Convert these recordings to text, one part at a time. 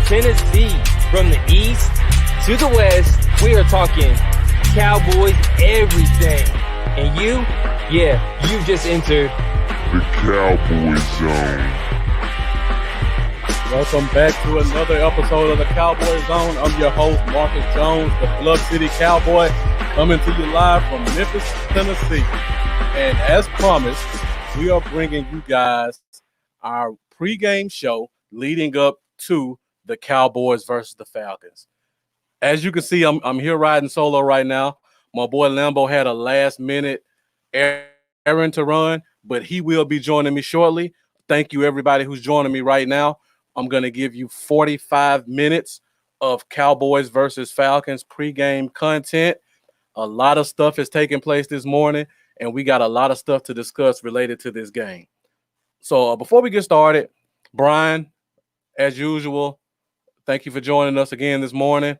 Tennessee. From the east to the west, we are talking Cowboys everything. And you've just entered the Cowboy Zone. Welcome back to another episode of the Cowboy Zone. I'm your host, Marcus Jones, the Glove City Cowboy, coming to you live from Memphis, Tennessee. And as promised, we are bringing you guys our pregame show leading up to the Cowboys versus the Falcons. As you can see, I'm here riding solo right now. My boy Lambo had a last-minute errand to run, but he will be joining me shortly. Thank you, everybody who's joining me right now. I'm going to give you 45 minutes of Cowboys versus Falcons pregame content. A lot of stuff is taking place this morning, and we got a lot of stuff to discuss related to this game. So before we get started, Brian, as usual, thank you for joining us again this morning.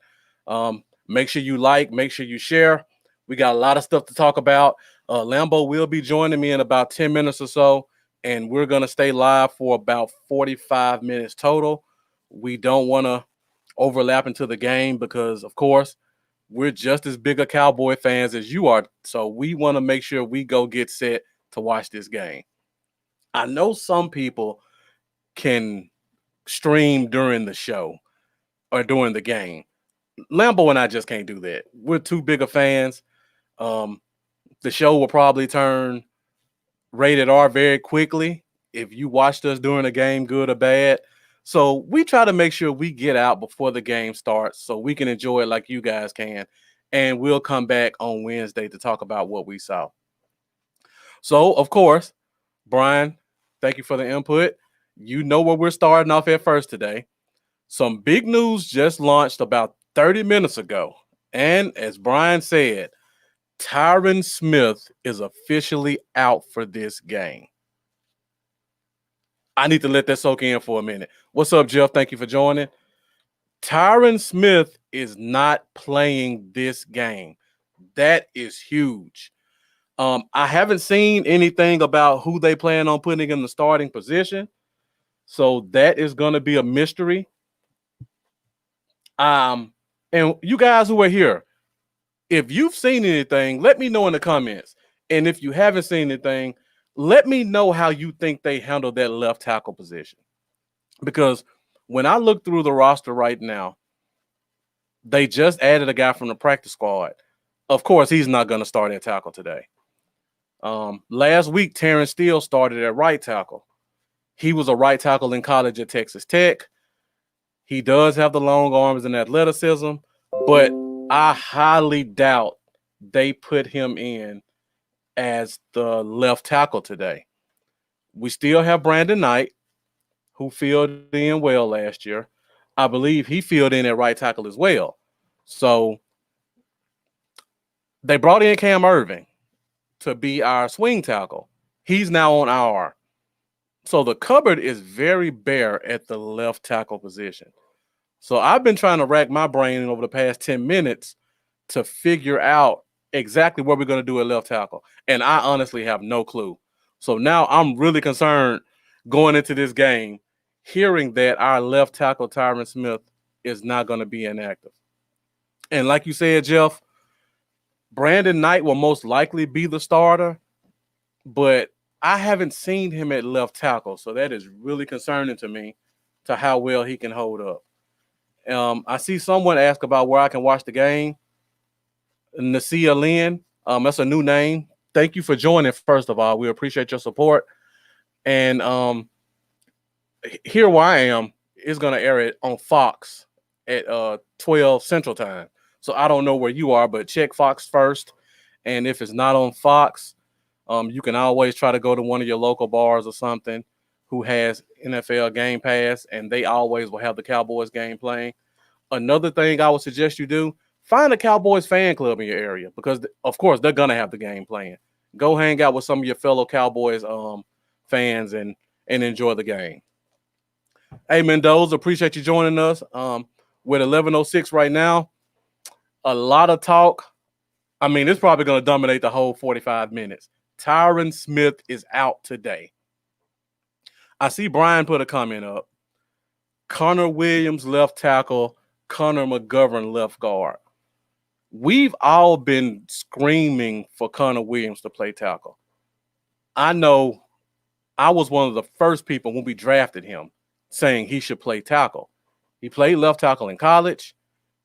Make sure you like, make sure you share. We got a lot of stuff to talk about. Lambo will be joining me in about 10 minutes or so, and we're going to stay live for about 45 minutes total. We don't want to overlap into the game because, of course, we're just as big a Cowboy fans as you are. So we want to make sure we go get set to watch this game. I know some people can stream during the show or during the game. Lambo and I just can't do that. We're too big of fans. The show will probably turn rated R very quickly if you watched us during a game, good or bad. So we try to make sure we get out before the game starts so we can enjoy it like you guys can. And we'll come back on Wednesday to talk about what we saw. So, of course, Brian, thank you for the input. You know where we're starting off at first today. Some big news just launched about 30 minutes ago. And as Brian said, Tyron Smith is officially out for this game. I need to let that soak in for a minute. What's up, Jeff? Thank you for joining. Tyron Smith is not playing this game. That is huge. I haven't seen anything about who they plan on putting in the starting position. So that is going to be a mystery. And you guys who are here, if you've seen anything, let me know in the comments. And if you haven't seen anything, let me know how you think they handled that left tackle position. Because when I look through the roster right now, they just added a guy from the practice squad. Of course, he's not going to start at tackle today. Last week, Terrence Steele started at right tackle. He was a right tackle in college at Texas Tech. He does have the long arms and athleticism, but I highly doubt they put him in as the left tackle today. We still have Brandon Knight, who filled in well last year. I believe he filled in at right tackle as well. So they brought in Cam Irving to be our swing tackle. He's now on IR. So the cupboard is very bare at the left tackle position. So I've been trying to rack my brain over the past 10 minutes to figure out exactly what we're going to do at left tackle. And I honestly have no clue. So now I'm really concerned going into this game, hearing that our left tackle, Tyron Smith, is not going to be inactive. And like you said, Jeff, Brandon Knight will most likely be the starter, but I haven't seen him at left tackle. So that is really concerning to me to how well he can hold up. I see someone ask about where I can watch the game. Nasia Lynn, that's a new name. Thank you for joining, first of all. We appreciate your support. And Here Where I Am is going to air it on Fox at 12 Central Time. So I don't know where you are, but check Fox first. And if it's not on Fox, you can always try to go to one of your local bars or something who has NFL Game Pass, and they always will have the Cowboys game playing. Another thing I would suggest you do, find a Cowboys fan club in your area because, of course, they're going to have the game playing. Go hang out with some of your fellow Cowboys fans and enjoy the game. Hey, Mendoza, appreciate you joining us. With 11:06 right now, a lot of talk. I mean, it's probably going to dominate the whole 45 minutes. Tyron Smith is out today. I see Brian put a comment up. Connor Williams left tackle, Connor McGovern left guard. We've all been screaming for Connor Williams to play tackle. I know I was one of the first people when we drafted him saying he should play tackle. He played left tackle in college.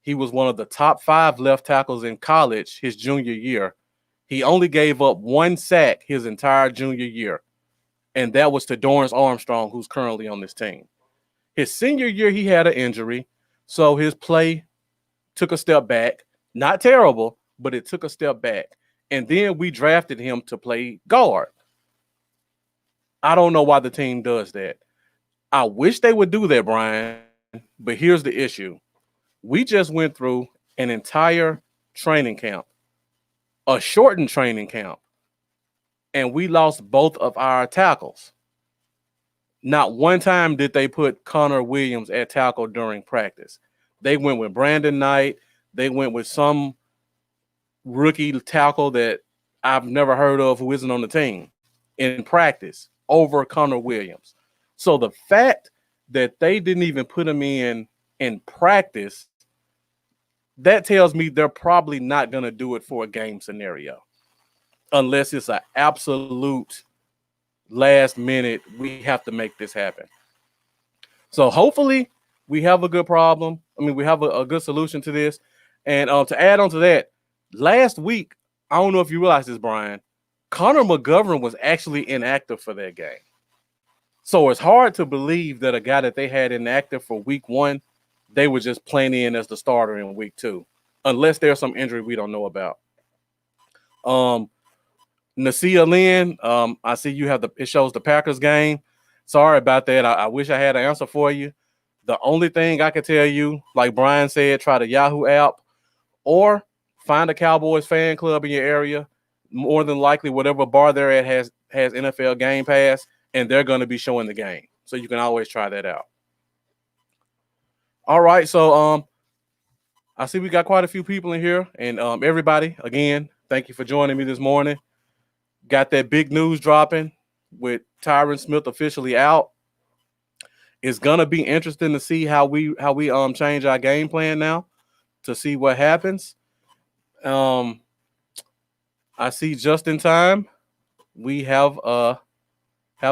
He was one of the top 5 left tackles in college his junior year. He only gave up 1 sack his entire junior year, and that was to Dorrance Armstrong, who's currently on this team. His senior year, he had an injury, so his play took a step back. Not terrible, but it took a step back. And then we drafted him to play guard. I don't know why the team does that. I wish they would do that, Brian, but here's the issue. We just went through an entire training camp, a shortened training camp, and we lost both of our tackles. Not one time did they put Connor Williams at tackle during practice. They went with Brandon Knight. They went with some rookie tackle that I've never heard of who isn't on the team in practice over Connor Williams. So the fact that they didn't even put him in practice, that tells me they're probably not going to do it for a game scenario unless it's an absolute last minute, we have to make this happen. So hopefully we have a good problem. I mean, we have a good solution to this. And to add on to that, last week, I don't know if you realize this, Brian, Connor McGovern was actually inactive for that game. So it's hard to believe that a guy that they had inactive for week 1, they were just playing in as the starter in week 2, unless there's some injury we don't know about. Nasia Lynn, I see you have it shows the Packers game. Sorry about that. I wish I had an answer for you. The only thing I can tell you, like Brian said, try the Yahoo app or find a Cowboys fan club in your area. More than likely, whatever bar they're at has NFL Game Pass, and they're going to be showing the game. So you can always try that out. All right, so I see we got quite a few people in here, and everybody, again, thank you for joining me this morning. Got that big news dropping with Tyron Smith officially out. It's gonna be interesting to see how we change our game plan now to see what happens. I see just in time we have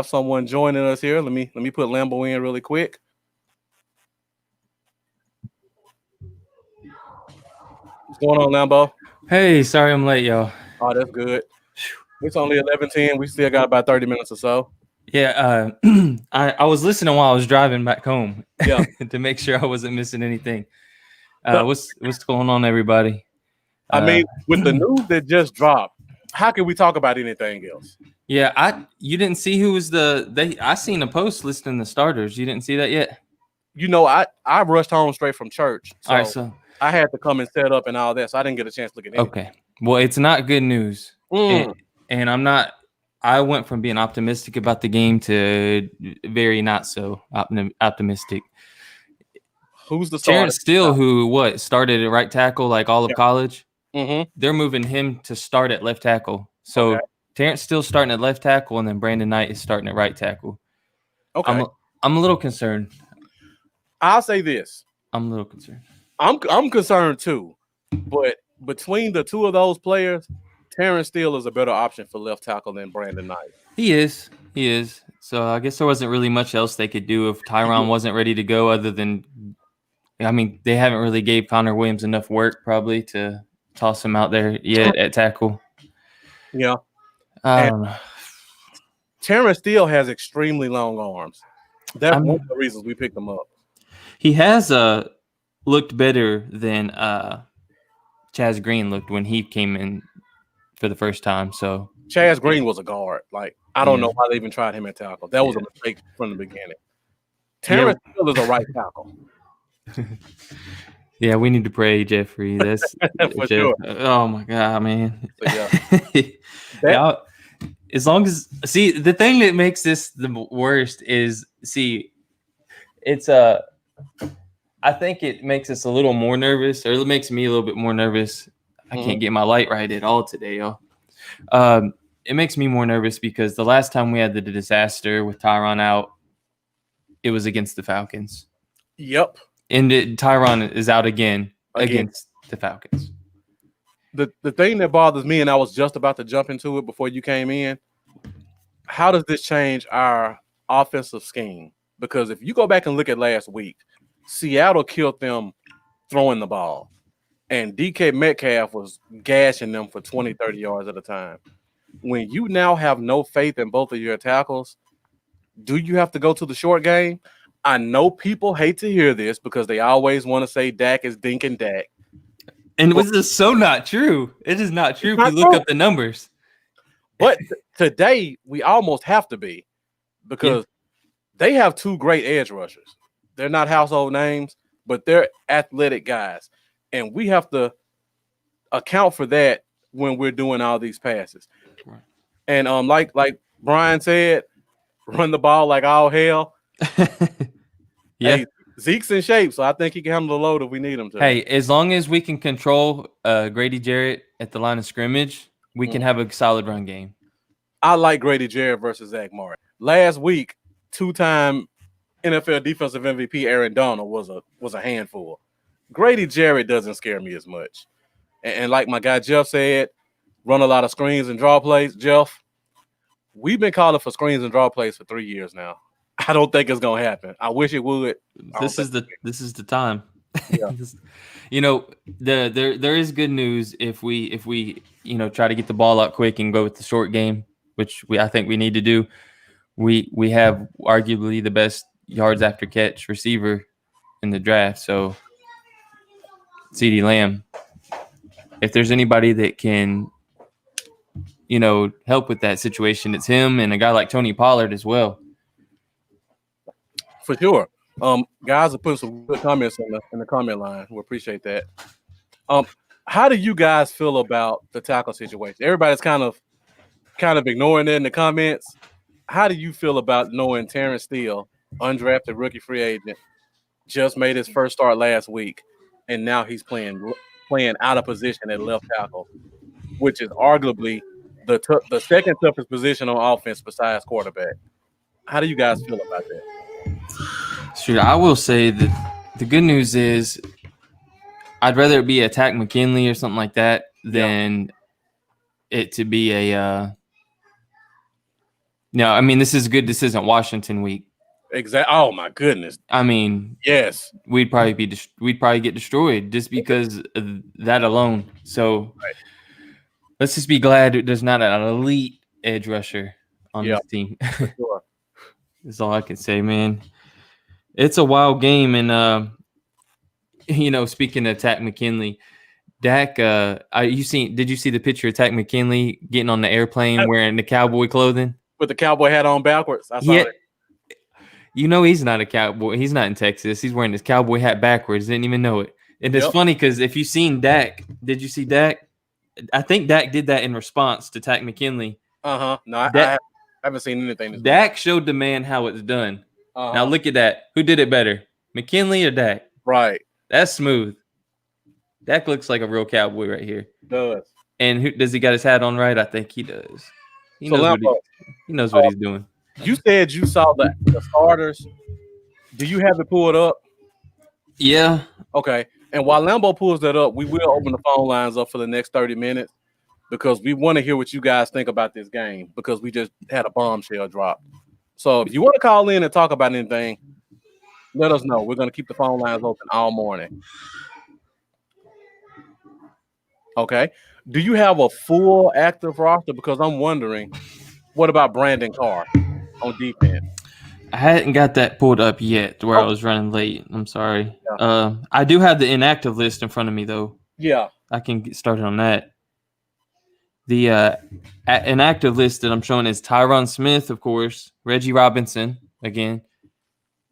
someone joining us here. Let me put Lambo in really quick. What's going on, Lambo? Hey, sorry I'm late, y'all. Oh, that's good. It's only 11:10. We still got about 30 minutes or so. Yeah, I was listening while I was driving back home. Yeah. To make sure I wasn't missing anything. What's going on, everybody? I mean, with the news that just dropped, how can we talk about anything else? Yeah, you didn't see who was I seen a post listing the starters. You didn't see that yet? You know, I rushed home straight from church. So, all right, so I had to come and set up and all that, so I didn't get a chance to look at it. Okay. Well, it's not good news. And I'm not. I went from being optimistic about the game to very not so optimistic. Who's the starter? Terrence Steele, who started at right tackle like all of college. Mm-hmm. They're moving him to start at left tackle. So Terrence Steele's starting at left tackle, and then Brandon Knight is starting at right tackle. Okay. I'm a little concerned. I'll say this. I'm a little concerned. I'm concerned too, but between the two of those players, Terrence Steele is a better option for left tackle than Brandon Knight. He is. So I guess there wasn't really much else they could do if Tyron wasn't ready to go other than, I mean, they haven't really gave Connor Williams enough work probably to toss him out there yet at tackle. Yeah. I don't know. Terrence Steele has extremely long arms. That's one of the reasons we picked him up. He has looked better than Chaz Green looked when he came in for the first time. So Chaz Green was a guard. Like, I don't know why they even tried him at tackle. That was a mistake from the beginning. Terrence Steele is a right tackle. Yeah, we need to pray, Jeffrey. That's for sure. Oh my God, man. So, as long as the thing that makes this the worst is it's I think it makes us a little more nervous, or it makes me a little bit more nervous. I can't get my light right at all today, y'all. It makes me more nervous because the last time we had the disaster with Tyron out, it was against the Falcons. Yep. And Tyron is out again against the Falcons. The thing that bothers me, and I was just about to jump into it before you came in, how does this change our offensive scheme? Because if you go back and look at last week, Seattle killed them throwing the ball, and DK Metcalf was gashing them for 20, 30 yards at a time. When you now have no faith in both of your tackles, do you have to go to the short game? I know people hate to hear this because they always want to say Dak is dinking Dak. And this is so not true. It is not true if you look up the numbers. But today, we almost have to be because they have two great edge rushers. They're not household names, but they're athletic guys. And we have to account for that when we're doing all these passes. Right. And like Brian said, run the ball like all hell. Yeah. Hey, Zeke's in shape, so I think he can handle the load if we need him to. Hey, as long as we can control Grady Jarrett at the line of scrimmage, we can have a solid run game. I like Grady Jarrett versus Zach Martin. Last week, 2-time NFL Defensive MVP Aaron Donald was a handful. Grady Jarrett doesn't scare me as much. And like my guy Jeff said, run a lot of screens and draw plays. Jeff, we've been calling for screens and draw plays for 3 years now. I don't think it's gonna happen. I wish it would. This is the time. Yeah. There is good news if we try to get the ball out quick and go with the short game, which I think we need to do. We have arguably the best yards after catch receiver in the draft. So CeeDee Lamb, if there's anybody that can help with that situation, it's him and a guy like Tony Pollard as well. For sure. Guys are putting some good comments in the comment line. We appreciate that. How do you guys feel about the tackle situation? Everybody's kind of ignoring it in the comments. How do you feel about knowing Terrence Steele, undrafted rookie free agent, just made his first start last week, and now he's playing out of position at left tackle, which is arguably the second toughest position on offense besides quarterback? How do you guys feel about that? Sure, I will say that the good news is I'd rather it be a Takk McKinley or something like that than it to be a no, I mean, this is good. This isn't Washington week. Exactly. Oh my goodness. I mean, yes, we'd probably get destroyed just because of that alone. So let's just be glad there's not an elite edge rusher on this team. Sure. That's all I can say, man. It's a wild game, and speaking of Takk McKinley, Dak, did you see the picture of Takk McKinley getting on the airplane wearing the cowboy clothing? With the cowboy hat on backwards. I saw it. He's not a cowboy. He's not in Texas. He's wearing his cowboy hat backwards. Didn't even know it. And it's funny because if you've seen Dak, did you see Dak? I think Dak did that in response to Takk McKinley. No, I haven't seen anything. Dak showed the man how it's done. Now look at that. Who did it better, McKinley or Dak? Right. That's smooth. Dak looks like a real cowboy right here. Does. And does he got his hat on right? I think he does. He knows what he's doing. You said you saw the starters. Do you have it pulled up? Yeah. Okay. And while Lambo pulls that up, we will open the phone lines up for the next 30 minutes because we want to hear what you guys think about this game because we just had a bombshell drop. So if you want to call in and talk about anything, let us know. We're going to keep the phone lines open all morning. Okay. Do you have a full active roster? Because I'm wondering, what about Brandon Carr on defense? I hadn't got that pulled up yet where I was running late. I'm sorry. Yeah. I do have the inactive list in front of me, though. Yeah. I can get started on that. The inactive list that I'm showing is Tyron Smith, of course, Reggie Robinson, again,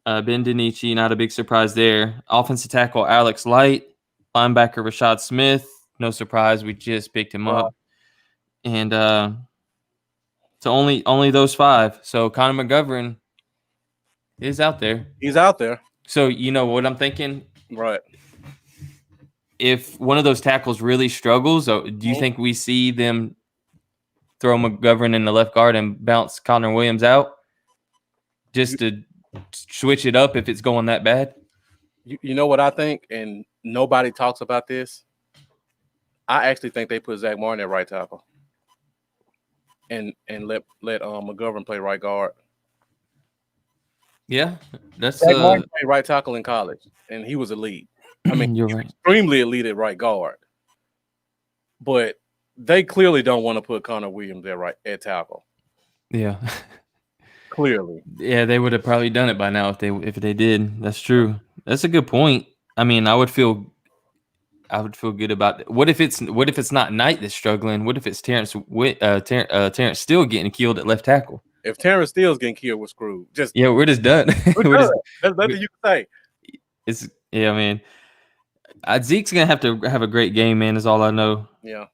Ben DiNucci, not a big surprise there. Offensive tackle Alex Light, linebacker Rashad Smith, no surprise, we just picked him up. And so only those five. So Connor McGovern is out there. He's out there. So you know what I'm thinking? Right. If one of those tackles really struggles, do you think we see them throw McGovern in the left guard and bounce Connor Williams out just to switch it up if it's going that bad? You know what I think, and nobody talks about this. I actually think they put Zach Martin at right tackle, and let McGovern play right guard. Yeah, that's Zach Martin played right tackle in college, and he was elite. I mean, you're right. Extremely elite at right guard. But they clearly don't want to put Connor Williams at tackle. Yeah. Clearly. Yeah, they would have probably done it by now if they did. That's true. That's a good point. I mean, I would feel good about it. What if it's not Knight that's struggling? What if it's Terrence Steele getting killed at left tackle? If Terrence Steele's getting killed, we're screwed. We're just done. We're done. There's nothing you can say. Man. Zeke's gonna have to have a great game, man. Is all I know. Yeah.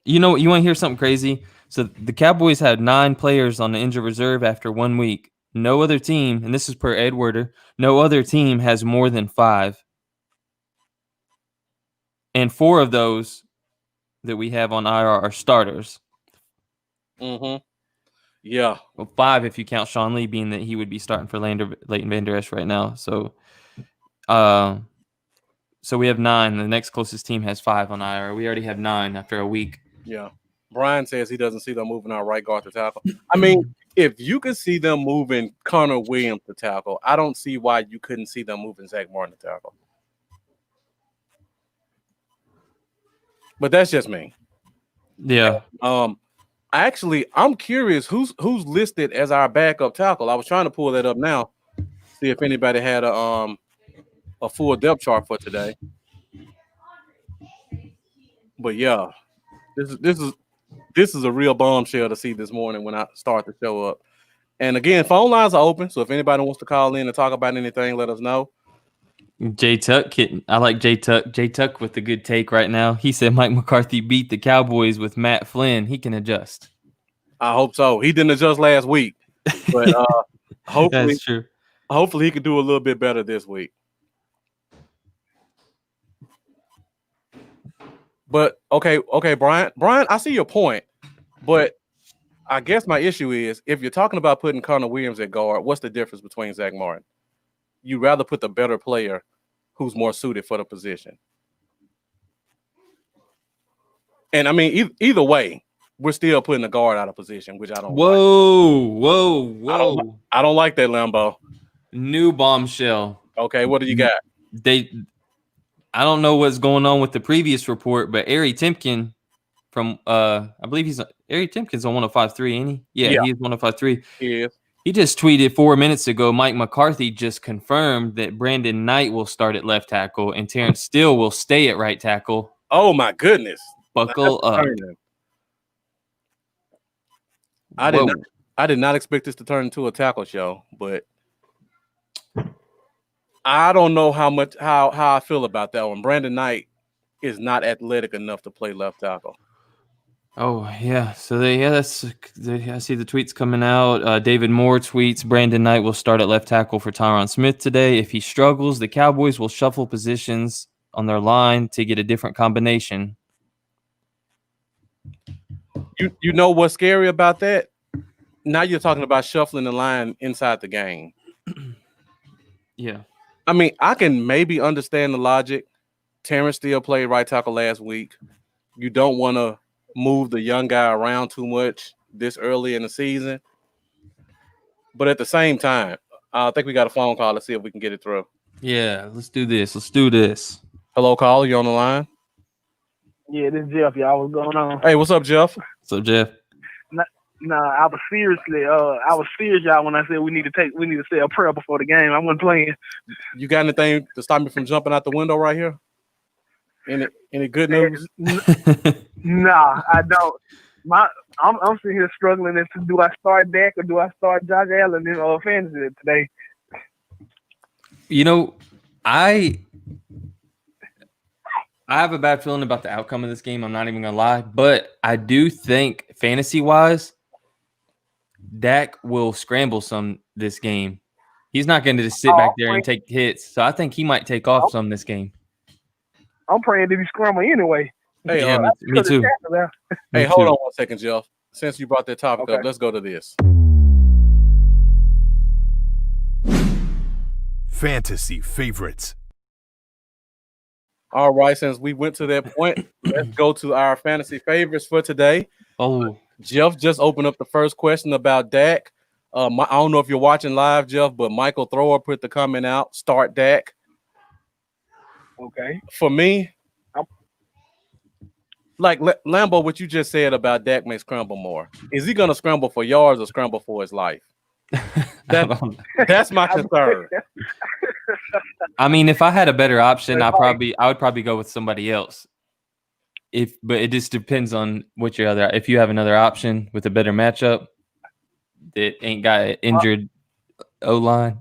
You want to hear something crazy? So the Cowboys had 9 players on the injured reserve after 1 week. No other team, and this is per Ed Werder, no other team has more than 5. And 4 of those that we have on IR are starters. Mm-hmm. Yeah. Well, 5 if you count Sean Lee, being that he would be starting for Leighton Vander Esch right now. So we have 9. The next closest team has 5 on IR. We already have 9 after a week. Yeah. Brian says he doesn't see them moving our right guard to tackle. I mean, if you could see them moving Connor Williams to tackle, I don't see why you couldn't see them moving Zach Martin to tackle. But that's just me. Yeah. I'm curious who's listed as our backup tackle. I was trying to pull that up now, see if anybody had a full depth chart for today. But yeah, this is a real bombshell to see this morning when I start to show up. And again, phone lines are open, so if anybody wants to call in and talk about anything, let us know. Jay Tuck, I like Jay Tuck. Jay Tuck with the good take right now. He said Mike McCarthy beat the Cowboys with Matt Flynn. He can adjust. I hope so. He didn't adjust last week, but hopefully, that's true. Hopefully, he can do a little bit better this week. But okay, Brian, I see your point, but I guess my issue is if you're talking about putting Connor Williams at guard, what's the difference between Zach Martin? You'd rather put the better player who's more suited for the position. And I mean, either way, we're still putting the guard out of position, which I don't like. I don't like that, Lambo. New bombshell. Okay, what do you got? I don't know what's going on with the previous report, but Ari Timken from I believe Ari Timken's on 105.3, ain't he? Yeah, he is 105.3. He is. He just tweeted 4 minutes ago, Mike McCarthy just confirmed that Brandon Knight will start at left tackle and Terrence Steele will stay at right tackle. Oh my goodness. Buckle up. I did not expect this to turn into a tackle show, but I don't know how I feel about that one. Brandon Knight is not athletic enough to play left tackle. Oh yeah, so I see the tweets coming out. David Moore tweets Brandon Knight will start at left tackle for Tyron Smith today. If he struggles, the Cowboys will shuffle positions on their line to get a different combination. You know what's scary about that? Now you're talking about shuffling the line inside the game. Yeah. I mean, I can maybe understand the logic. Terrence Steele played right tackle last week. You don't want to move the young guy around too much this early in the season. But at the same time, I think we got a phone call. Let's see if we can get it through. Yeah, let's do this. Hello, caller. You on the line? Yeah, this is Jeff, y'all. What's going on? Hey, what's up, Jeff? What's up, Jeff? Nah, I was serious, y'all, when I said we need to say a prayer before the game. I wasn't playing. You got anything to stop me from jumping out the window right here? Any good news? Nah, I don't. I'm sitting here struggling as to do I start Dak or do I start Josh Allen in fantasy today? You know, I have a bad feeling about the outcome of this game. I'm not even gonna lie, but I do think fantasy-wise, Dak will scramble some this game. He's not going to just sit back there and take hits. So I think he might take off some this game. I'm praying that he scramble anyway. Hey, yeah, me too. Hey, hold on 1 second, Jeff. Since you brought that topic up, let's go to this. Fantasy favorites. All right, since we went to that point, let's go to our fantasy favorites for today. Oh, Jeff just opened up the first question about Dak. I don't know if you're watching live, Jeff, but Michael Thrower put the comment out, start Dak. Okay. For me, like Lambo, what you just said about Dak may scramble more. Is he going to scramble for yards or scramble for his life? That's my concern. I mean, if I had a better option, I would probably go with somebody else. But it just depends on what your other. If you have another option with a better matchup that ain't got injured O line.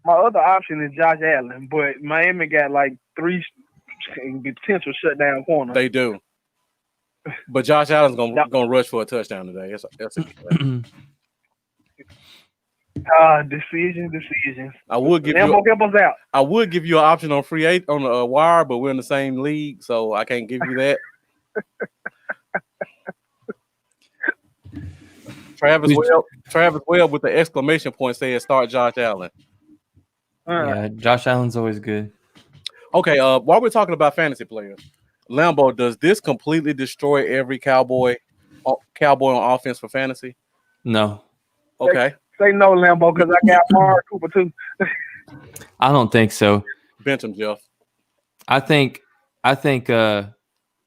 My other option is Josh Allen, but Miami got like 3 potential shutdown corners. They do. But Josh Allen's gonna rush for a touchdown today. That's a Decisions. I would give you an option on free eight on the wire, but we're in the same league, so I can't give you that. Travis Webb with the exclamation point says start Josh Allen. Yeah, Josh Allen's always good. Okay, while we're talking about fantasy players, Lambo, does this completely destroy every Cowboy on offense for fantasy? No. Okay. Say no, Lambo, because I got Amari Cooper too. I don't think so. Bench him, Jeff. I think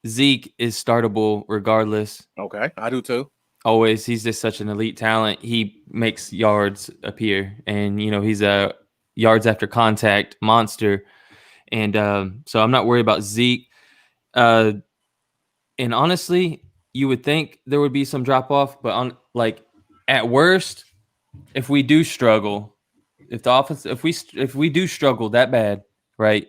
Zeke is startable regardless. Okay, I do too. Always, he's just such an elite talent. He makes yards appear, and he's a yards after contact monster. And so I'm not worried about Zeke. And honestly, you would think there would be some drop off, but at worst, if we do struggle, if we do struggle that bad, right?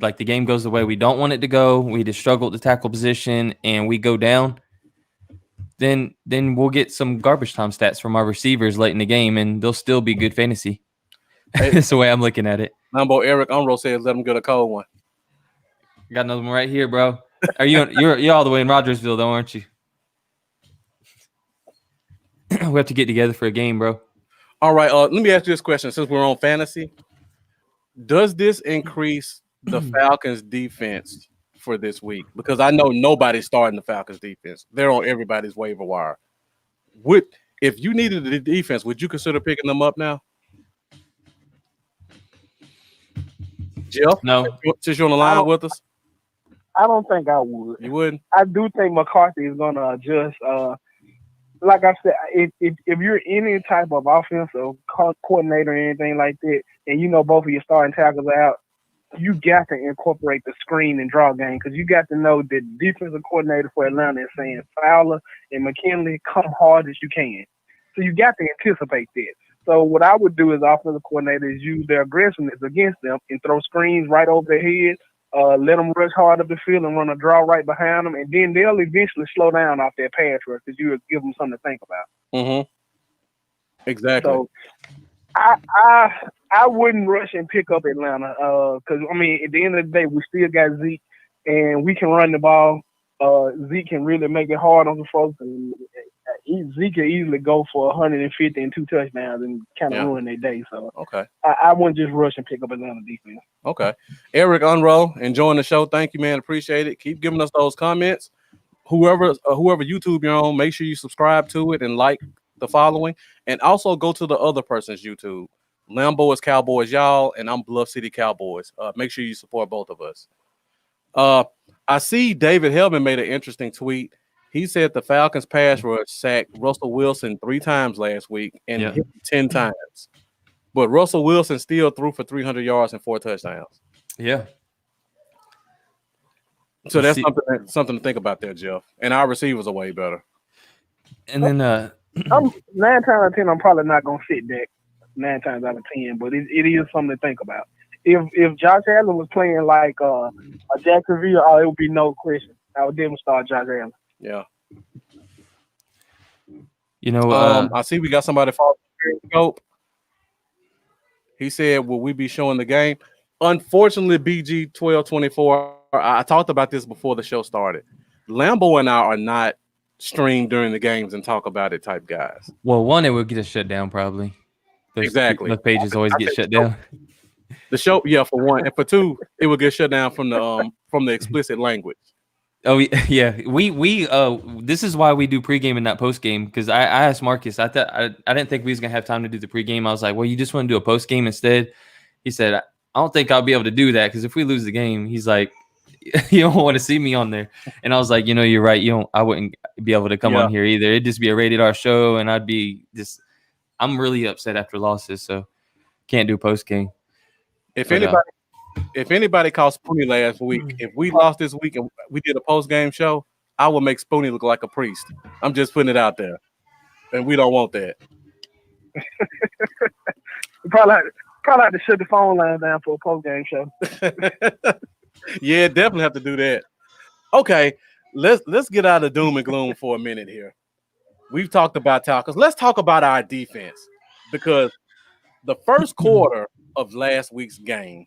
Like the game goes the way we don't want it to go, we just struggle at the tackle position, and we go down. Then we'll get some garbage time stats from our receivers late in the game, and they'll still be good fantasy. That's the way I'm looking at it. Lambo Eric Unro says let him get a cold one. Got another one right here, bro. Are you're all the way in Rogersville though, aren't you? We have to get together for a game, bro. All right. Let me ask you this question since we're on fantasy. Does this increase the Falcons defense for this week? Because I know nobody's starting the Falcons defense. They're on everybody's waiver wire. If you needed the defense, would you consider picking them up now? Jeff? No. Since you're on the line with us? I don't think I would. You wouldn't? I do think McCarthy is going to adjust. Like I said, if you're any type of offensive coordinator or anything like that, and both of your starting tackles are out, you got to incorporate the screen and draw game because you got to know that defensive coordinator for Atlanta is saying Fowler and McKinley come hard as you can. So you got to anticipate that. So what I would do as offensive coordinator is use their aggressiveness against them and throw screens right over their head, let them rush hard up the field and run a draw right behind them, and then they'll eventually slow down off their pass rush because you would give them something to think about. Mm-hmm. Exactly. So I wouldn't rush and pick up Atlanta because, at the end of the day, we still got Zeke, and we can run the ball. Zeke can really make it hard on the folks, and Zeke can easily go for 150 and 2 touchdowns and kind of ruin their day. So okay, I wouldn't just rush and pick up Atlanta defense. Okay. Eric Unroll, enjoying the show. Thank you, man. Appreciate it. Keep giving us those comments. Whoever YouTube you're on, make sure you subscribe to it and like the following. And also go to the other person's YouTube. Lambo is Cowboys, y'all, and I'm Bluff City Cowboys. Make sure you support both of us. I see David Hellman made an interesting tweet. He said the Falcons pass rush sacked Russell Wilson 3 times last week and hit him 10 times. But Russell Wilson still threw for 300 yards and 4 touchdowns. Yeah. So that's something to think about there, Jeff. And our receivers are way better. And then 9 times out of 10, I'm probably not gonna sit back 9 times out of 10, but it is something to think about. If Josh Allen was playing like a Jacksonville, it would be no question. I would definitely start Josh Allen. Yeah. I see we got somebody following Periscope. He said, will we be showing the game? Unfortunately, BG 1224, I talked about this before the show started. Lambo and I are not streamed during the games and talk about it type guys. Well, one, it would get us shut down probably. Exactly. Those pages always get shut down. The show, yeah, for one, and for two, it would get shut down from the explicit language. Oh yeah, we this is why we do pregame and not postgame, because I asked Marcus. I didn't think we was gonna have time to do the pregame. I was like, well, you just want to do a postgame instead. He said, I don't think I'll be able to do that because if we lose the game, he's like, you don't want to see me on there. And I was like, you're right. I wouldn't be able to come on here either. It'd just be a rated R show, and I'd be I'm really upset after losses, so can't do postgame. If anybody called Spoonie last week, if we lost this week and we did a post-game show, I would make Spoonie look like a priest. I'm just putting it out there. And we don't want that. probably have to shut the phone line down for a post-game show. Yeah, definitely have to do that. Okay, let's get out of doom and gloom for a minute here. We've talked about tackles. Let's talk about our defense, because the first quarter of last week's game,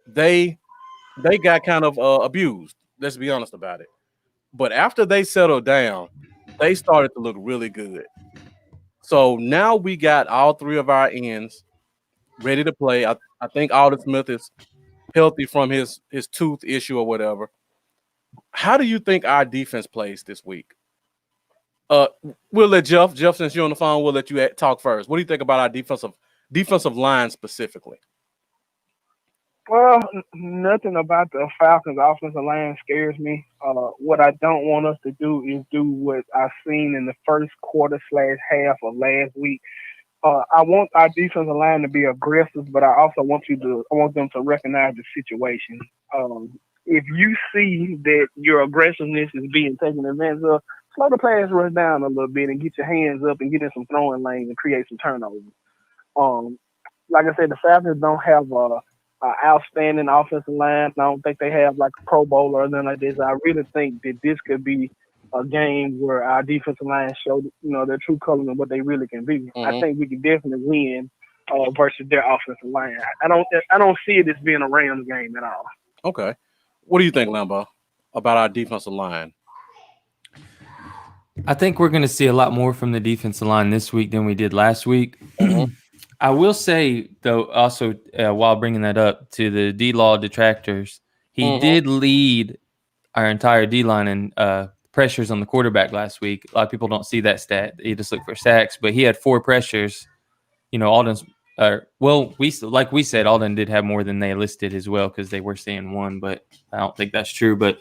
they got kind of abused. Let's be honest about it. But after they settled down, they started to look really good. So now we got all three of our ends ready to play. I think Alden Smith is healthy from his tooth issue or whatever. How do you think our defense plays this week? We'll let Jeff, since you're on the phone, we'll let you talk first. What do you think about our defensive line specifically? Well, nothing about the Falcons' offensive line scares me. What I don't want us to do is do what I've seen in the first quarter / half of last week. I want our defensive line to be aggressive, but I also want them to recognize the situation. If you see that your aggressiveness is being taken advantage of, slow the pass rush down a little bit and get your hands up and get in some throwing lanes and create some turnovers. Like I said, the Falcons don't have a outstanding offensive line. I don't think they have like a Pro Bowl or anything like this. I really think that this could be a game where our defensive line show, their true colors and what they really can be. Mm-hmm. I think we can definitely win versus their offensive line. I don't see it as being a Rams game at all. Okay. What do you think, Lambo, about our defensive line? I think we're going to see a lot more from the defensive line this week than we did last week. I will say, though, also while bringing that up to the D-Law detractors, he did lead our entire D-line in pressures on the quarterback last week. A lot of people don't see that stat. They just look for sacks, but he had 4 pressures. Alden's like we said, Alden did have more than they listed as well because they were saying 1, but I don't think that's true. But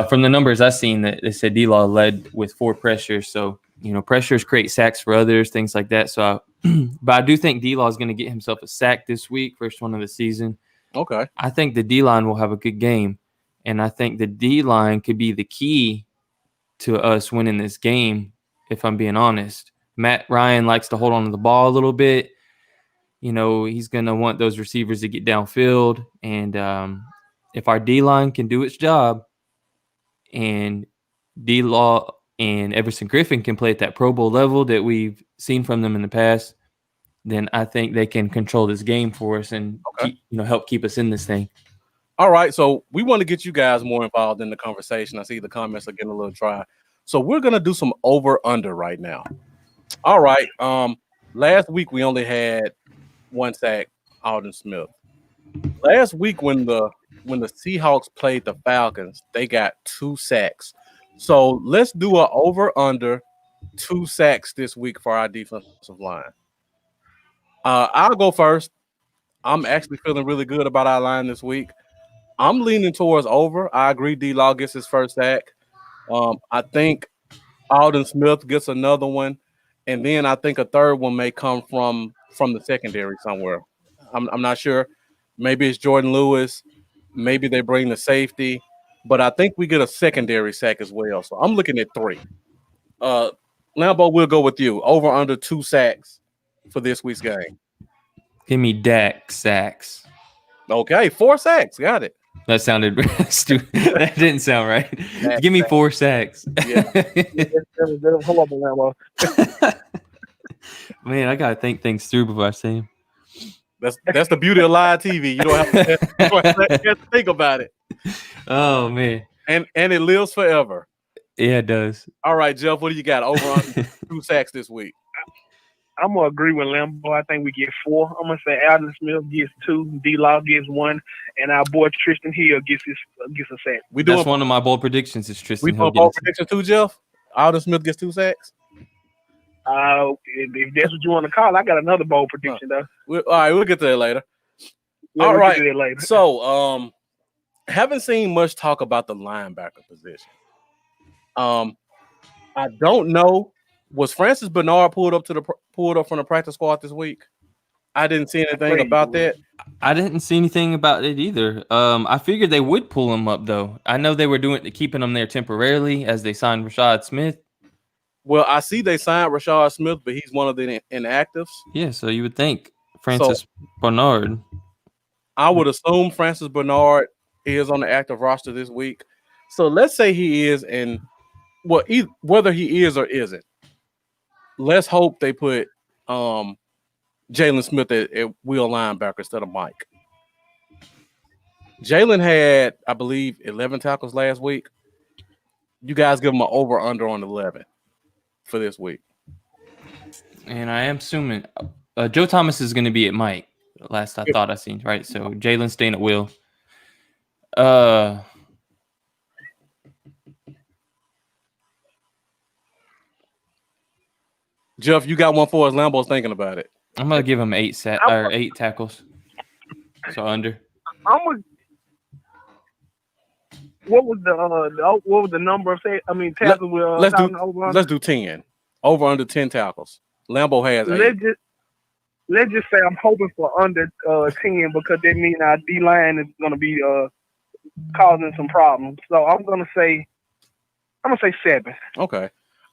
from the numbers I've seen, that they said D-Law led with 4 pressures. So, pressures create sacks for others, things like that. So, but I do think D-Law is going to get himself a sack this week, first one of the season. Okay. I think the D-line will have a good game, and I think the D-line could be the key to us winning this game, if I'm being honest. Matt Ryan likes to hold on to the ball a little bit. He's going to want those receivers to get downfield, and if our D-line can do its job and D-Law and Everson Griffin can play at that Pro Bowl level that we've seen from them in the past, then I think they can control this game for us and help keep us in this thing. All right, so we want to get you guys more involved in the conversation. I see the comments are getting a little dry. So we're going to do some over-under right now. All right, last week we only had 1 sack, Alden Smith. Last week when the Seahawks played the Falcons, they got 2 sacks. So let's do an over-under 2 sacks this week for our defensive line. I'll go first. I'm actually feeling really good about our line this week. I'm leaning towards over. I agree D-Law gets his first sack. I think Alden Smith gets another one. And then I think a third one may come from the secondary somewhere. I'm not sure. Maybe it's Jordan Lewis. Maybe they bring the safety. But I think we get a secondary sack as well. So I'm looking at 3. Lambo, we'll go with you. Over under 2 sacks for this week's game. Give me Dak sacks. Okay, 4 sacks. Got it. That sounded stupid. That didn't sound right. Give me 4 sacks. Yeah. Hold on, Lambo. Man, I gotta think things through before I say them. That's the beauty of live TV. You don't have to think about it. Oh man. And it lives forever. Yeah, it does. All right, Jeff, what do you got over on 2 sacks this week? I'm gonna agree with Lambo. I think we get 4. I'm gonna say Alden Smith gets 2, D-Law gets 1, and our boy Tristan Hill gets a sack. That's one of my bold predictions. Is Tristan We Hill doing bold predictions too, Jeff? Alden Smith gets 2 sacks. If that's what you want to call, I got another bold prediction though. All right, we'll get to that later. Yeah, All we'll right. get to that later. So, haven't seen much talk about the linebacker position. I don't know. Was Francis Bernard pulled up from the practice squad this week? I didn't see anything about that. I didn't see anything about it either. I figured they would pull him up though. I know they were keeping him there temporarily as they signed Rashad Smith. Well, I see they signed Rashad Smith, but he's one of the inactives. Yeah, so you would think Francis Bernard. I would assume Francis Bernard is on the active roster this week. So let's say he is, and whether he is or isn't, let's hope they put Jalen Smith at wheel linebacker instead of Mike. Jalen had, I believe, 11 tackles last week. You guys give him an over-under on 11 for this week. And I am assuming Joe Thomas is going to be at Mike. Last I thought I seen, right? So Jalen staying at Will. Jeff, you got one for us. Lambo's thinking about it. I'm gonna give him 8 tackles. So under. What was the number of tackles? Let's do 10. Over under 10 tackles. Lambo has 8. Let's just say I'm hoping for under 10 because that means our D line is gonna be causing some problems. So I'm gonna say 7. Okay.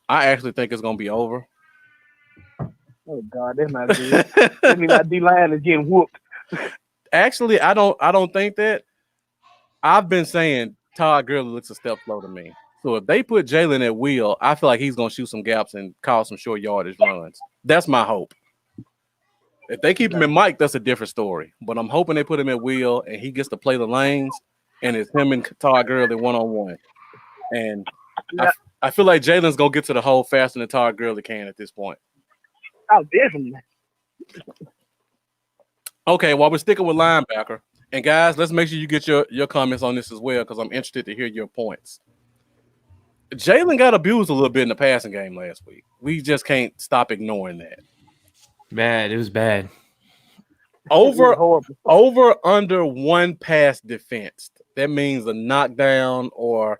I actually think it's gonna be over. Oh God, that's not good. That means our D line is getting whooped. Actually, I don't think that. I've been saying Todd Gurley looks a step slow to me. So if they put Jalen at wheel, I feel like he's gonna shoot some gaps and cause some short yardage runs. That's my hope. If they keep him in Mike, that's a different story. But I'm hoping they put him at wheel and he gets to play the lanes, and it's him and Todd Gurley 1-on-1. And I feel like Jalen's gonna get to the hole faster than Todd Gurley can at this point. Oh, definitely. Okay, well, we're sticking with linebacker. And guys, let's make sure you get your comments on this as well, because I'm interested to hear your points. Jalen got abused a little bit in the passing game last week. We just can't stop ignoring that. Bad. It was bad. Over under 1 pass defense. That means a knockdown or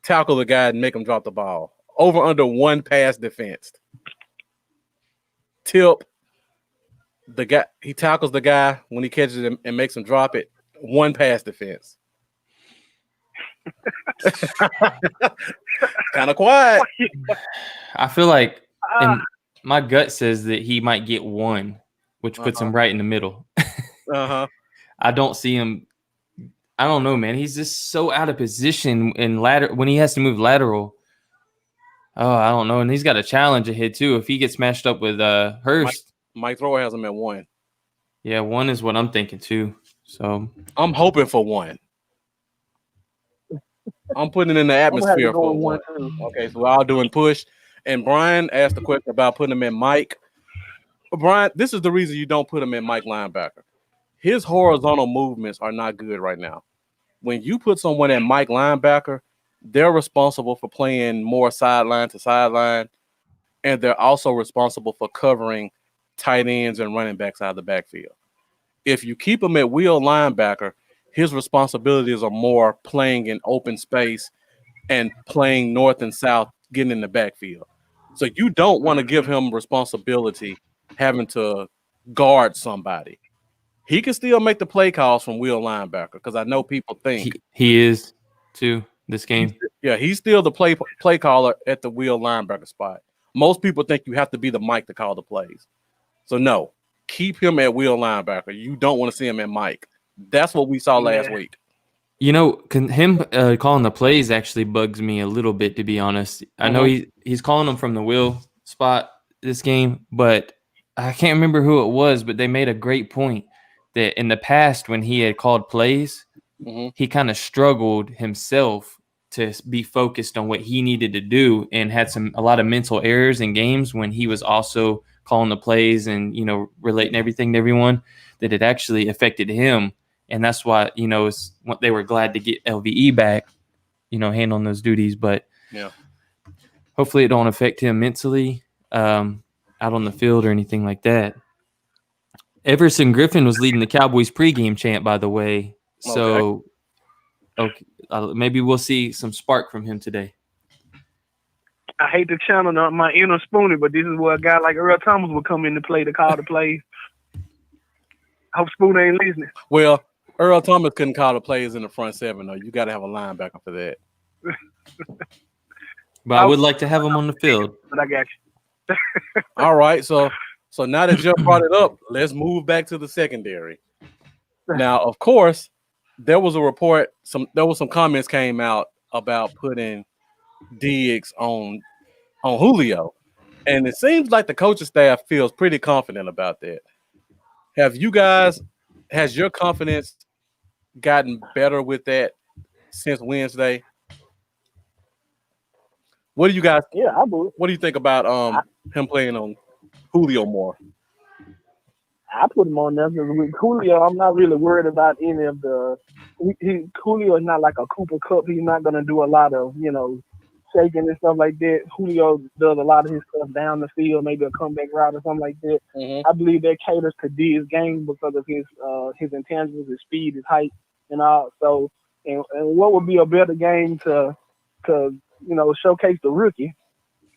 tackle the guy and make him drop the ball. Over under 1 pass defense. Tip. The guy, he tackles the guy when he catches it and makes him drop it. 1 pass defense. Kind of quiet. I feel like my gut says that he might get 1, which puts him right in the middle. I don't see him. I don't know, man. He's just so out of position in when he has to move lateral. Oh, I don't know. And he's got a challenge ahead too. If he gets matched up with Hurst. Mike Thrower has him at 1. Yeah, 1 is what I'm thinking too. So I'm hoping for 1. I'm putting it in the atmosphere for 1. Okay, so we're all doing push. And Brian asked the question about putting him in Mike. Brian, this is the reason you don't put him in Mike linebacker. His horizontal movements are not good right now. When you put someone in Mike linebacker, they're responsible for playing more sideline to sideline, and they're also responsible for covering tight ends and running backs out of the backfield. If you keep him at wheel linebacker, his responsibilities are more playing in open space and playing north and south, getting in the backfield. So you don't want to give him responsibility having to guard somebody. He can still make the play calls from wheel linebacker, because I know people think he is too this game. He's still the play caller at the wheel linebacker spot. Most people think you have to be the Mike to call the plays. So no, keep him at wheel linebacker. You don't want to see him at Mike. That's what we saw last week. You know, him calling the plays actually bugs me a little bit, to be honest. I know he's calling them from the wheel spot this game, but I can't remember who it was, but they made a great point that in the past when he had called plays, he kind of struggled himself to be focused on what he needed to do, and had a lot of mental errors in games when he was also calling the plays and, relating everything to everyone, that it actually affected him. And that's why, they were glad to get LVE back, handling those duties. But yeah, hopefully it don't affect him mentally out on the field or anything like that. Everson Griffin was leading the Cowboys pregame chant, by the way. So okay, maybe we'll see some spark from him today. I hate to channel my inner Spoonie, but this is where a guy like Earl Thomas would come into play to call the plays. I hope Spoonie ain't listening. Well, Earl Thomas couldn't call the plays in the front seven, though. You got to have a linebacker for that. But I would like to have him on the field. But I got you. All right, so now that Jeff brought it up, let's move back to the secondary. Now, of course, there was a report. There was some comments came out about putting Diggs on Julio, and it seems like the coaching staff feels pretty confident about that. Has your confidence gotten better with that since Wednesday? What do you guys? Yeah, I believe. What do you think about him playing on Julio more? I put him on there because with Julio, I'm not really worried about any of the. Julio is not like a Cooper Kupp. He's not going to do a lot of shaking and stuff like that. Julio does a lot of his stuff down the field, maybe a comeback route or something like that. Mm-hmm. I believe that caters to Diggs' game because of his intangibles, his speed, his height, and all. So, and what would be a better game to showcase the rookie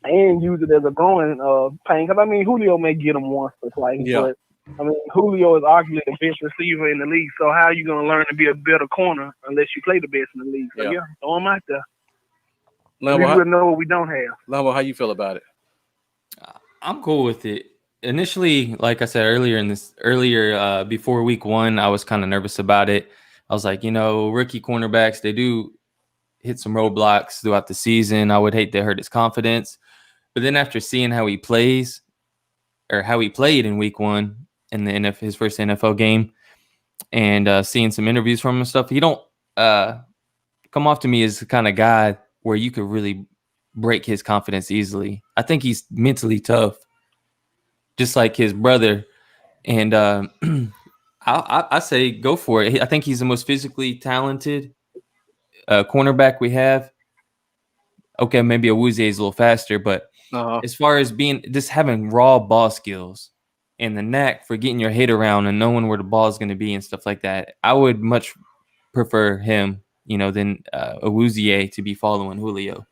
and use it as a growing pain? Because Julio may get him once or twice, but Julio is arguably the best receiver in the league. So how are you going to learn to be a better corner unless you play the best in the league? So throw him out there. We would know what we don't have. Lambo, how you feel about it? I'm cool with it. Initially, like I said earlier, before week 1, I was kind of nervous about it. I was like, rookie cornerbacks, they do hit some roadblocks throughout the season. I would hate to hurt his confidence. But then after seeing how he plays, or how he played in week 1 in his first NFL game, and seeing some interviews from him and stuff, he don't come off to me as the kind of guy where you could really break his confidence easily. I think he's mentally tough, just like his brother. And I say go for it. I think he's the most physically talented cornerback we have. Okay, maybe Awuzie is a little faster, but as far as just having raw ball skills and the knack for getting your head around and knowing where the ball is going to be and stuff like that, I would much prefer him, than Awuzie to be following Julio.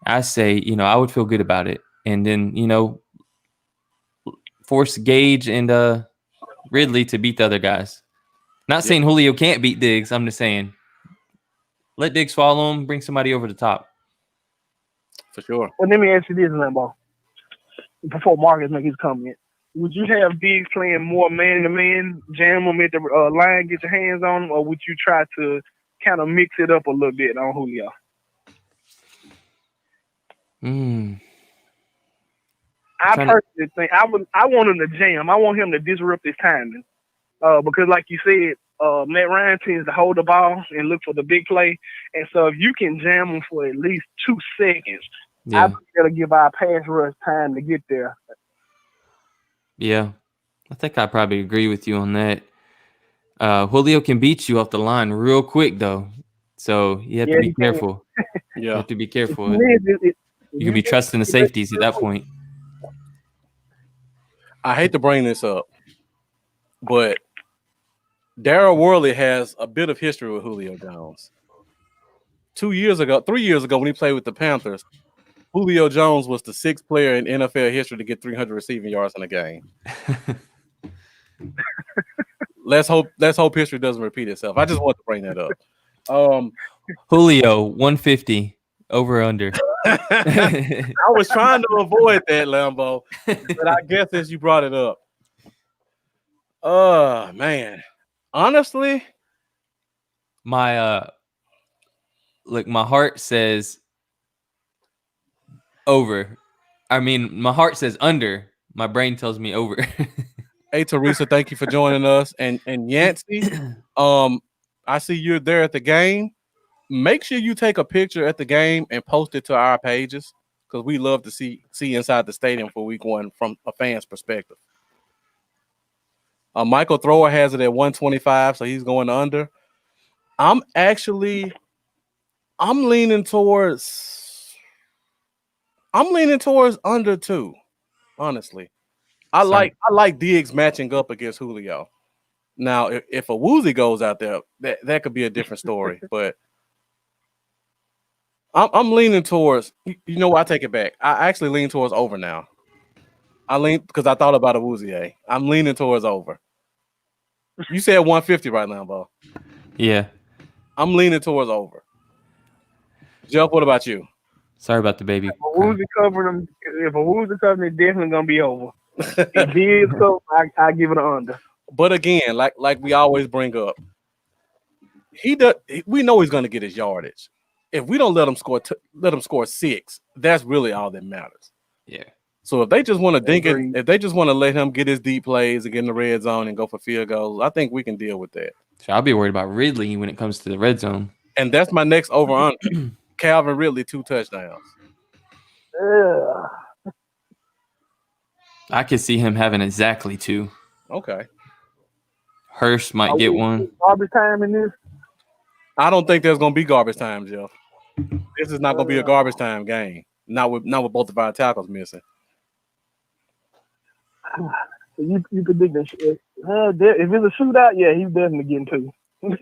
I say, I would feel good about it. And then, force Gage and Ridley to beat the other guys. Not saying Julio can't beat Diggs. I'm just saying let Diggs follow him, bring somebody over the top. For sure. Well, let me ask you this, Lambo. Before Marcus make his comment, would you have Diggs playing more man-to-man, jam him at the line, get your hands on him, or would you try to kind of mix it up a little bit on Julio? I personally think I want him to jam. I want him to disrupt his timing. Because like you said, Matt Ryan tends to hold the ball and look for the big play. And so if you can jam him for at least 2 seconds, I think that'll give our pass rush time to get there. Yeah, I think I probably agree with you on that. Julio can beat you off the line real quick, though. So you have to be careful. You have to be careful. You can be trusting the safeties at that point. I hate to bring this up, but Darryl Worley has a bit of history with Julio Jones. 3 years ago, when he played with the Panthers, Julio Jones was the 6th player in NFL history to get 300 receiving yards in a game. Let's hope history doesn't repeat itself. I just want to bring that up. Julio 150 over under. I was trying to avoid that, Lambo, but I guess as you brought it up. Man. Honestly, my heart says over. My heart says under. My brain tells me over. Hey, Teresa, thank you for joining us. And Yancey, I see you're there at the game. make sure you take a picture at the game and post it to our pages because we love to see inside the stadium for week 1 from a fan's perspective. Michael Thrower has it at 125, so he's going under. I'm leaning towards under 2, honestly. I like Diggs matching up against Julio. Now, if a Woozy goes out there, that could be a different story. But I'm leaning towards. You know what? I take it back. I actually lean towards over now. I lean because I thought about a Woozy. I'm leaning towards over. You said 150 right now, Bo. Yeah. I'm leaning towards over. Jeff, what about you? Sorry about the baby. If a Woozy covering, it's definitely gonna be over. If he is covered, I give it an under. But again, like we always bring up, we know he's gonna get his yardage. If we don't let him score 6, that's really all that matters. Yeah. So if they just want to dink it, if they just want to let him get his deep plays and get in the red zone and go for field goals, I think we can deal with that. So I'll be worried about Ridley when it comes to the red zone. And that's my next over under. Calvin Ridley 2 touchdowns. Yeah. I could see him having exactly 2. Okay. Hurst might get one. Garbage time in this. I don't think there's gonna be garbage time, Jeff. This is not gonna be a garbage time game. Not with both of our tackles missing. You predict that shit. If it's a shootout, yeah, he's definitely getting 2.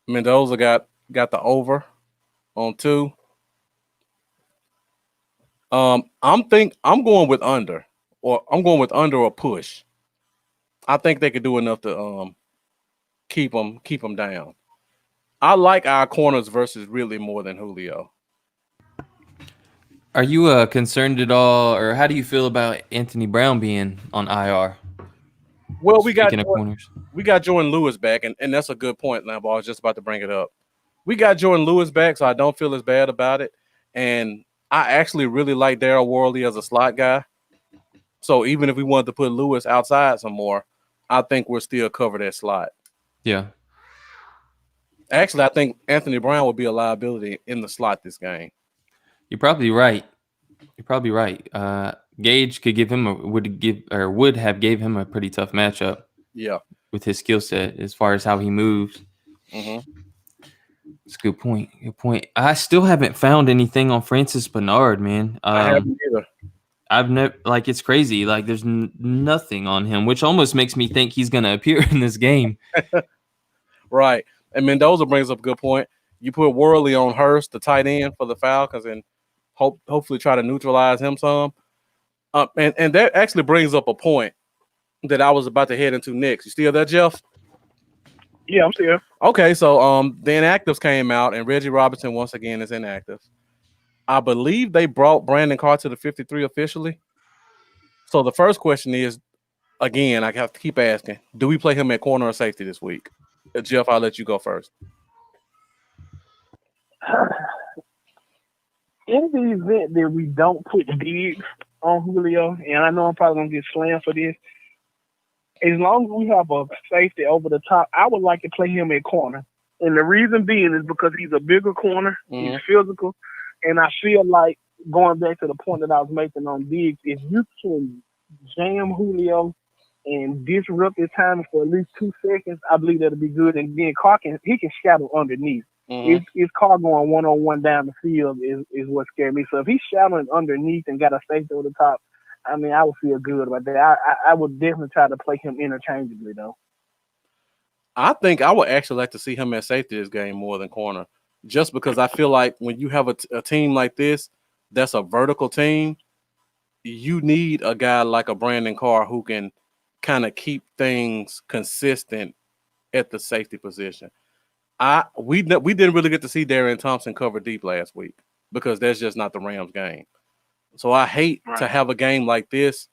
Mendoza got the over on 2. I'm going with under, or I'm going with under or push. I think they could do enough to keep them down. I like our corners versus Ridley more than Julio. Are you concerned at all, or how do you feel about Anthony Brown being on IR? Well, we got Jordan Lewis back, and that's a good point, Lambo. I was just about to bring it up. We got Jordan Lewis back, so I don't feel as bad about it. And I actually really like Darryl Worley as a slot guy. So even if we wanted to put Lewis outside some more, I think we're still covered at slot. Yeah. Actually, I think Anthony Brown would be a liability in the slot this game. You're probably right. Gage could would have gave him a pretty tough matchup. Yeah, with his skill set as far as how he moves. Mm-hmm. It's a good point. I still haven't found anything on Francis Bernard, man. I haven't either. I've never it's crazy. Like there's nothing on him, which almost makes me think he's going to appear in this game. Right. And Mendoza brings up a good point. You put Worley on Hurst, the tight end for the Falcons, and hopefully try to neutralize him some. And that actually brings up a point that I was about to head into next. You still there, Jeff? Yeah, I'm still. Okay, so the inactives came out, and Reggie Robinson once again is inactive. I believe they brought Brandon Carr to the 53 officially. So the first question is, again, I have to keep asking, do we play him at corner or safety this week? Jeff, I'll let you go first. In the event that we don't put Diggs on Julio, and I know I'm probably going to get slammed for this, as long as we have a safety over the top, I would like to play him at corner. And the reason being is because he's a bigger corner, He's physical, and I feel like, going back to the point that I was making on Diggs, if you can jam Julio and disrupt his timing for at least 2 seconds, I believe that'll be good. And then Carr can shadow underneath. His Carr going one-on-one down the field is what scared me. So if he's shadowing underneath and got a safety over the top, I mean, I would feel good about that. I would definitely try to play him interchangeably, though. I think I would actually like to see him at safety this game more than corner, just because I feel like when you have a team like this that's a vertical team, you need a guy like a Brandon Carr who can kind of keep things consistent at the safety position. We didn't really get to see Darian Thompson cover deep last week because that's just not the Rams game. So I hate to have a game like this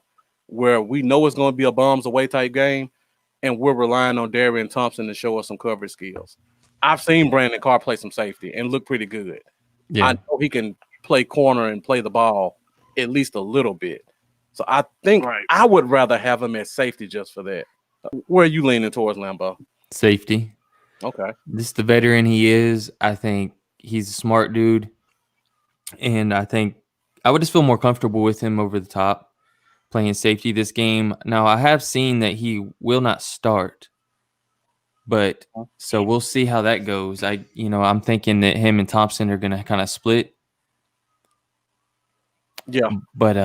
where we know it's going to be a bombs away type game and we're relying on Darian Thompson to show us some coverage skills. I've seen Brandon Carr play some safety and look pretty good. Yeah. I know he can play corner and play the ball at least a little bit. So I think I would rather have him at safety just for that. Where are you leaning towards, Lambo? Safety. Okay. This the veteran he is. I think he's a smart dude, and I think I would just feel more comfortable with him over the top playing safety this game. Now I have seen that he will not start, but so we'll see how that goes. I'm thinking that him and Thompson are going to kind of split, Yeah. but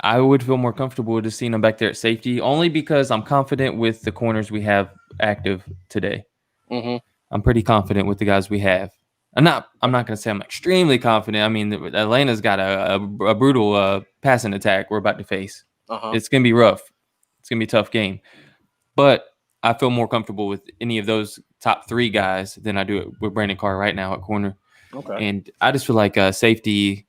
I would feel more comfortable just seeing him back there at safety, only because I'm confident with the corners we have active today. Mm-hmm. I'm pretty confident with the guys we have. I'm not going to say I'm extremely confident. I mean, Atlanta's got a brutal passing attack we're about to face. It's going to be rough. It's going to be a tough game. But I feel more comfortable with any of those top three guys than I do with Brandon Carr right now at corner. Okay. And I just feel like safety.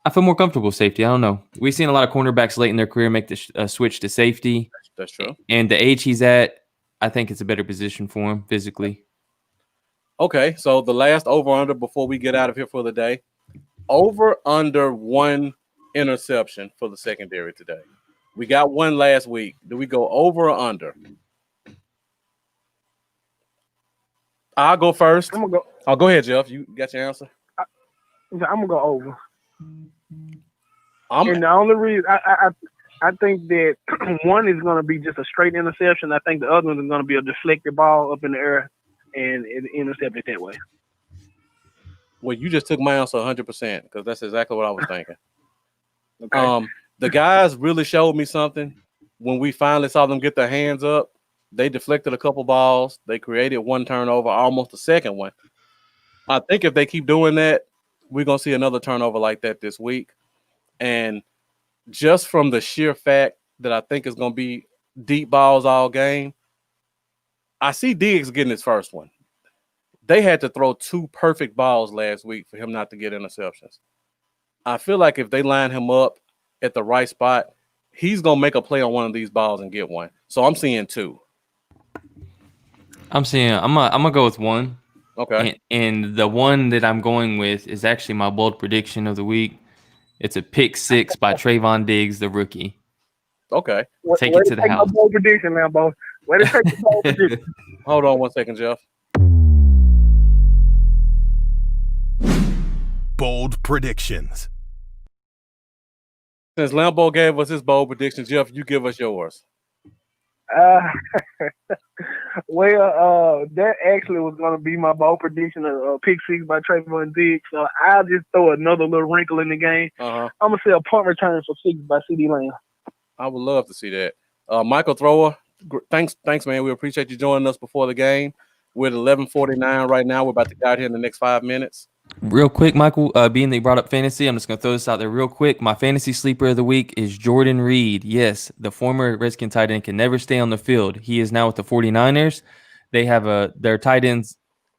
I feel more comfortable with safety. I don't know. We've seen a lot of cornerbacks late in their career make the switch to safety. That's true. And the age he's at, I think it's a better position for him physically. Okay, so the last over-under before we get out of here for the day. Over-under 1 interception for the secondary today. We got one last week. Do we go over or under? I'll go first. I'm gonna go. Oh, go ahead, Jeff. You got your answer? I'm gonna go over. And the only reason I think that one is gonna be just a straight interception. I think the other one is gonna be a deflected ball up in the air and intercepted that way. Well, you just took my answer 100% because that's exactly what I was thinking. Okay. The guys really showed me something when we finally saw them get their hands up. They deflected a couple balls. They created one turnover, almost a second one. I think if they keep doing that, we're going to see another turnover like that this week. And just from the sheer fact that I think it's going to be deep balls all game, I see Diggs getting his first one. They had to throw 2 perfect balls last week for him not to get interceptions. I feel like if they line him up at the right spot, he's going to make a play on one of these balls and get one. So I'm seeing 2. I'm gonna go with 1. Okay. And the one that I'm going with is actually my bold prediction of the week. It's a pick 6 by Trayvon Diggs, the rookie. Okay. Take it to the house. Bold prediction now, boy. Way to take the bold prediction. Hold on one second, Jeff. Bold predictions. Since Lambeau gave us his bold prediction, Jeff, you give us yours. That actually was going to be my bold prediction of pick 6 by Trayvon Diggs. So I'll just throw another little wrinkle in the game. I'm going to say a punt return for 6 by CeeDee Lamb. I would love to see that. Michael Thrower, thanks, man. We appreciate you joining us before the game. We're at 11:49 right now. We're about to get out here in the next 5 minutes. Real quick, Michael, being that you brought up fantasy, I'm just going to throw this out there real quick. My fantasy sleeper of the week is Jordan Reed. Yes, the former Redskin tight end can never stay on the field. He is now with the 49ers. They have their tight ends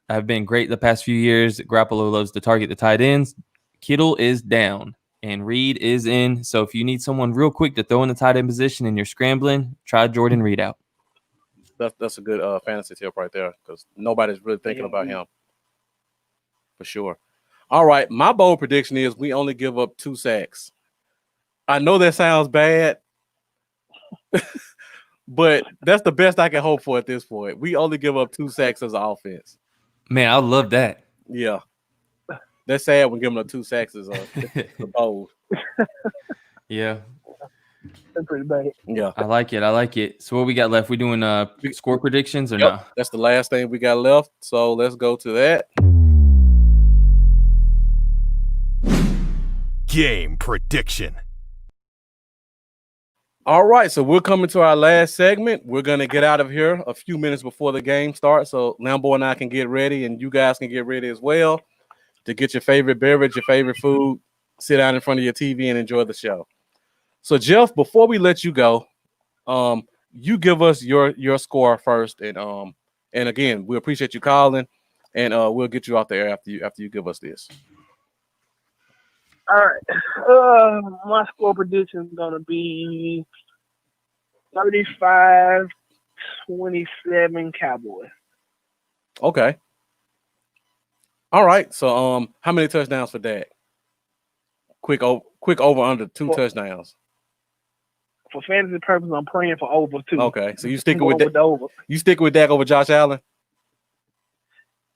have been great the past few years. Garoppolo loves to target the tight ends. Kittle is down and Reed is in. So if you need someone real quick to throw in the tight end position and you're scrambling, try Jordan Reed out. That's a good fantasy tip right there because nobody's really thinking about him. For sure. All right. My bold prediction is we only give up 2 sacks. I know that sounds bad, but that's the best I can hope for at this point. We only give up 2 sacks as an offense. Man, I love that. Yeah. That's sad when giving up 2 sacks is bold. Yeah. That's pretty bad. Yeah. I like it. So what we got left? We doing score predictions or no? That's the last thing we got left. So let's go to that. Game prediction. All right, so we're coming to our last segment. We're going to get out of here a few minutes before the game starts so Lambo and I can get ready and you guys can get ready as well to get your favorite beverage, your favorite food, sit down in front of your TV and enjoy the show. So, Jeff, before we let you go, you give us your score first. And again, we appreciate you calling, and we'll get you out there after you give us this. All right. My score prediction is going to be 35-27 Cowboys. Okay. All right. So, how many touchdowns for Dak? Quick over under 2 touchdowns. for fantasy purposes, I'm praying for over too. Okay, so you sticking Go with with the that? over. You sticking with Dak over Josh Allen?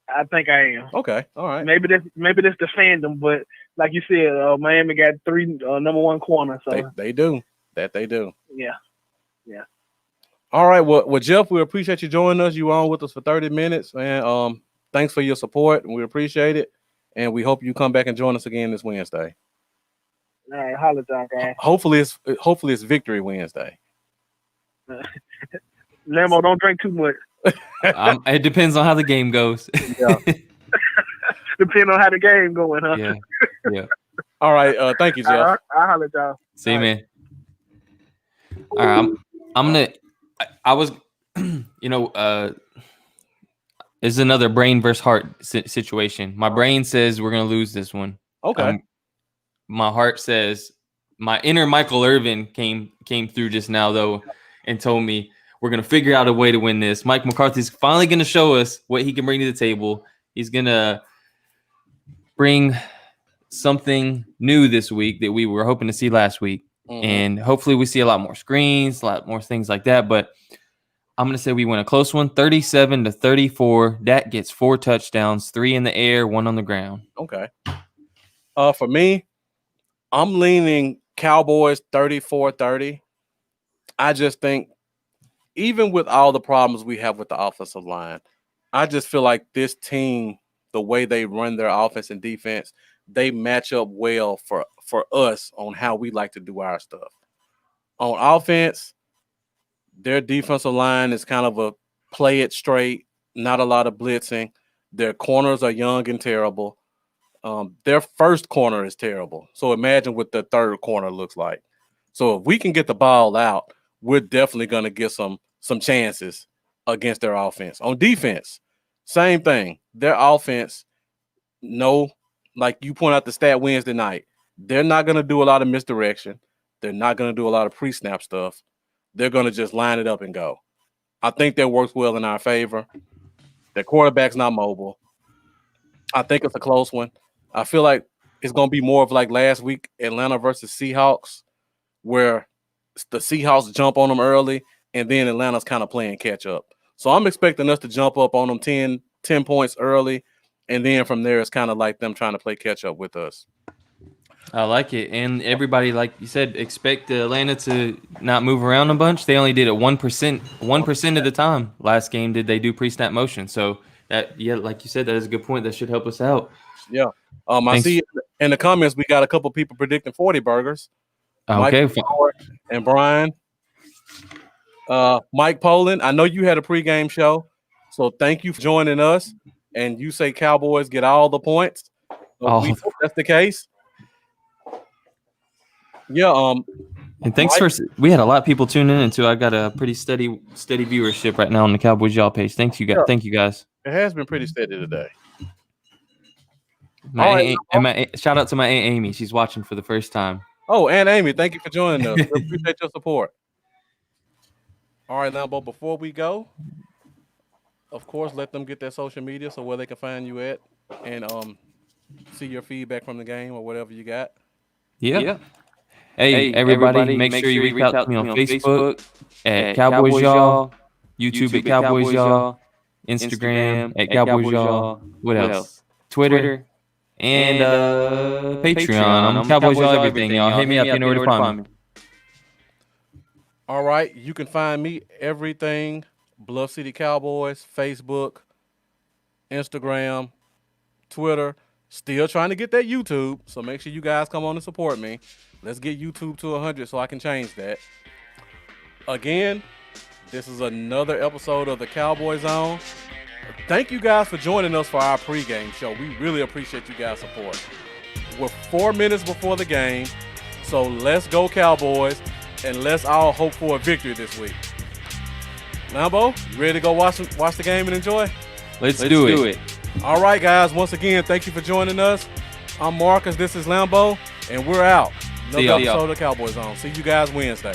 I think I am. Okay, all right. Maybe that's the fandom, but like you said, Miami got 3 number 1 corners. So They do. They do. yeah. All right. Well, Jeff, we appreciate you joining us. You were on with us for 30 minutes, man. Thanks for your support, and we appreciate it. And we hope you come back and join us again this Wednesday. All right, holla, guys. Hopefully it's Victory Wednesday. Lambo, don't drink too much. It depends on how the game goes. Yeah. Depending on how the game going, huh? Yeah. All right. Thank you, Jeff. I'll holla, y'all. See you, man. All right. I'm gonna. I was, it's another brain versus heart situation. My brain says we're gonna lose this one. Okay. My heart says my inner Michael Irvin came through just now though, and told me we're gonna figure out a way to win this. Mike McCarthy's finally gonna show us what he can bring to the table. He's gonna bring something new this week that we were hoping to see last week. Mhm. And hopefully we see a lot more screens, a lot more things like that. But I'm going to say we win a close one, 37-34. Dak gets 4 touchdowns, 3 in the air, 1 on the ground. Okay. For me, I'm leaning Cowboys 34-30. I just think even with all the problems we have with the offensive line, I just feel like this team, the way they run their offense and defense, they match up well for us on how we like to do our stuff. On offense, their defensive line is kind of a play it straight, not a lot of blitzing. Their corners are young and terrible. Their first corner is terrible. So imagine what the third corner looks like. So if we can get the ball out, we're definitely going to get some chances against their offense. On defense, same thing. Their offense, like you point out the stat Wednesday night, they're not going to do a lot of misdirection. They're not going to do a lot of pre-snap stuff. They're going to just line it up and go. I think that works well in our favor. Their quarterback's not mobile. I think it's a close one. I feel like it's going to be more of like last week, Atlanta versus Seahawks, where the Seahawks jump on them early, and then Atlanta's kind of playing catch up. So I'm expecting us to jump up on them 10 points early, and then from there, it's kind of like them trying to play catch up with us. I like it. And everybody, like you said, expect Atlanta to not move around a bunch. They only did it 1% of the time. Last game, did they do pre-snap motion? So that, like you said, that is a good point. That should help us out. Yeah. I see in the comments we got a couple people predicting 40 burgers. Okay. Mike and Brian. Mike Poland, I know you had a pregame show, so thank you for joining us. And you say Cowboys get all the points. So we hope that's the case. Yeah. And thanks we had a lot of people tuning in too. I got a pretty steady viewership right now on the Cowboys Y'all page. Thank you guys. Yeah. Thank you guys. It has been pretty steady today. Shout out to my Aunt Amy. She's watching for the first time. Oh, Aunt Amy, thank you for joining us. We appreciate your support. All right, Lambo, before we go, of course, let them get their social media so where they can find you at and see your feedback from the game or whatever you got. Yeah. Hey, everybody, make sure you reach out to me on Facebook at Cowboys Y'all, YouTube at Cowboys Y'all, Instagram at Cowboys Y'all. What else? Twitter and Patreon. I'm Cowboys Y'all everything, y'all. Hit me up. You know where to find me. All right, you can find me everything Bluff City Cowboys, Facebook, Instagram, Twitter. Still trying to get that YouTube, so make sure you guys come on and support me. Let's get YouTube to 100 so I can change that. Again, this is another episode of the Cowboy Zone. Thank you guys for joining us for our pregame show. We really appreciate you guys' support. We're 4 minutes before the game, so let's go Cowboys, and let's all hope for a victory this week. Lambo, you ready to go watch the game and enjoy? Let's do it. All right, guys. Once again, thank you for joining us. I'm Marcus. This is Lambo, and we're out. Another episode of Cowboy Zone. See you guys Wednesday.